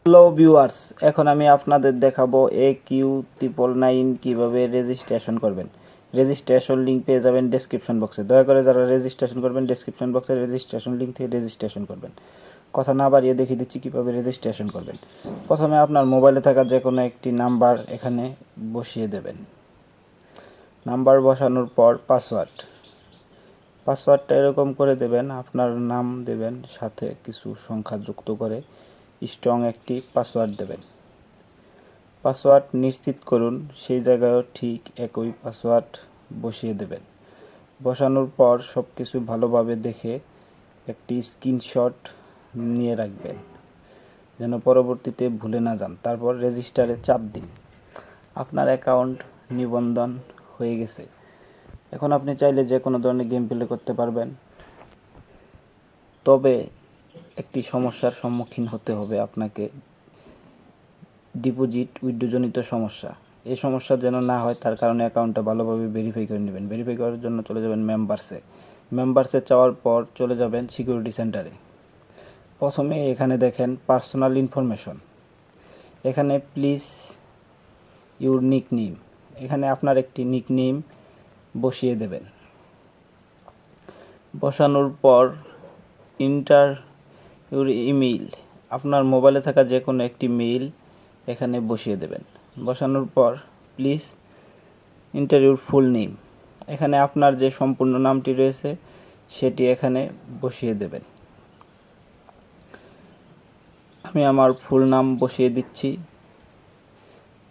Hello viewers, এখন আমি আপনাদের দেখাবো AQ999 কিভাবে রেজিস্ট্রেশন করবেন। রেজিস্ট্রেশন লিঙ্ক পেয়ে যাবেন ডেসক্রিপশন বক্সে। দয়া করে যারা রেজিস্ট্রেশন করবেন ডেসক্রিপশন বক্সে রেজিস্ট্রেশন লিঙ্ক থেকে রেজিস্ট্রেশন করবেন। কথা না বাড়িয়ে দেখিয়ে দিচ্ছি কীভাবে রেজিস্ট্রেশন করবেন। প্রথমে আপনার মোবাইলে থাকা যে কোনো একটি নাম্বার এখানে বসিয়ে দেবেন। নাম্বার বসানোর পর পাসওয়ার্ডটা এরকম করে দেবেন, আপনার নাম দেবেন, সাথে কিছু সংখ্যা যুক্ত করে স্ট্রং একটি পাসওয়ার্ড দেবেন। পাসওয়ার্ড নিশ্চিত করুন সেই জায়গায়ও ঠিক একই পাসওয়ার্ড বসিয়ে দেবেন। বসানোর পর সব কিছু ভালোভাবে দেখে একটি স্ক্রিনশট নিয়ে রাখবেন যেন পরবর্তীতে ভুলে না যান। তারপর রেজিস্টারে চাপ দিন। আপনার অ্যাকাউন্ট নিবন্ধন হয়ে গেছে। এখন আপনি চাইলে যে কোনো ধরনের গেম প্লে করতে পারবেন, তবে একটি সমস্যার সম্মুখীন হতে হবে আপনাকে, ডিপোজিট উইথড্রজনিত সমস্যা। এই সমস্যা যেন না হয় তার কারণে অ্যাকাউন্টটা ভালোভাবে ভেরিফাই করে নেবেন। ভেরিফাই করার জন্য চলে যাবেন মেম্বারসে যাওয়ার পর চলে যাবেন সিকিউরিটি সেন্টারে। প্রথমে এখানে দেখেন পার্সোনাল ইনফরমেশন, এখানে প্লিজ ইউর নিকনেম, এখানে আপনার একটি নিকনেম বসিয়ে দেবেন। বসানোর পর ইন্টার ইউর ইমেইল, আপনার মোবাইলে থাকা যে কোনো একটি মেইল এখানে বসিয়ে দেবেন। বসানোর পর please enter your full name, এখানে আপনার যে সম্পূর্ণ নামটি রয়েছে সেটি এখানে বসিয়ে দেবেন। আমি আমার ফুল নাম বসিয়ে দিচ্ছি।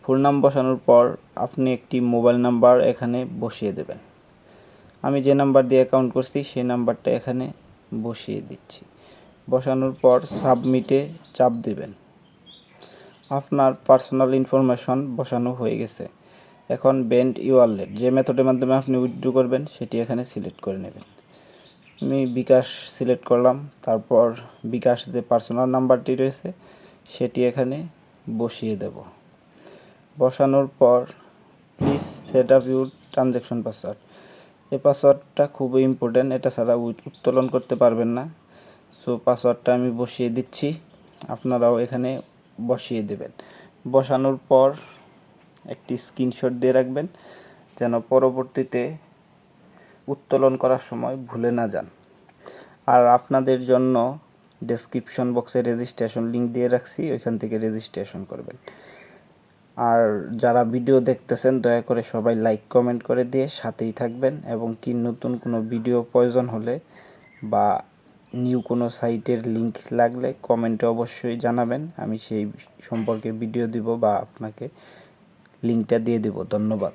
ফুল নাম বসানোর পর আপনি একটি মোবাইল নাম্বার এখানে বসিয়ে দেবেন। আমি যে নাম্বার দিয়ে অ্যাকাউন্ট করছি সেই নাম্বারটা এখানে বসিয়ে দিচ্ছি। বসানোর পর সাবমিটে চাপ দেবেন। আপনার পার্সোনাল ইনফরমেশন বসানো হয়ে গেছে। এখন বেন্ড ই ওয়ালেট, যে মেথডের মাধ্যমে আপনি উইথড্র করবেন সেটি এখানে সিলেক্ট করে নেবেন। আমি বিকাশ সিলেক্ট করলাম। তারপর বিকাশ যে পার্সোনাল নাম্বারটি রয়েছে সেটি এখানে বসিয়ে দেব। বসানোর পর please set up your transaction password, এই পাসওয়ার্ডটা খুবই ইম্পর্টেন্ট, এটা ছাড়া উত্তোলন করতে পারবেন না। সো পাসওয়ার্ডটা আমি বসিয়ে দিচ্ছি, আপনারাও এখানে বসিয়ে দেবেন। বসানোর পর একটি স্ক্রিনশট দিয়ে রাখবেন যেন পরবর্তীতে উত্তোলন করার সময় ভুলে না যান। আর আপনাদের জন্য ডেসক্রিপশন বক্সে রেজিস্ট্রেশন লিঙ্ক দিয়ে রাখছি, ওইখান থেকে রেজিস্ট্রেশন করবেন। আর যারা ভিডিও দেখতেছেন দয়া করে সবাই লাইক কমেন্ট করে দিয়ে সাথেই থাকবেন, এবং কি নতুন কোনো ভিডিও প্রয়োজন হলে বা নিউ কোনো সাইটের লিংক লাগলে কমেন্টে অবশ্যই জানাবেন, আমি সেই সম্পর্কে ভিডিও দিব বা আপনাকে লিঙ্কটা দিয়ে দিব। ধন্যবাদ।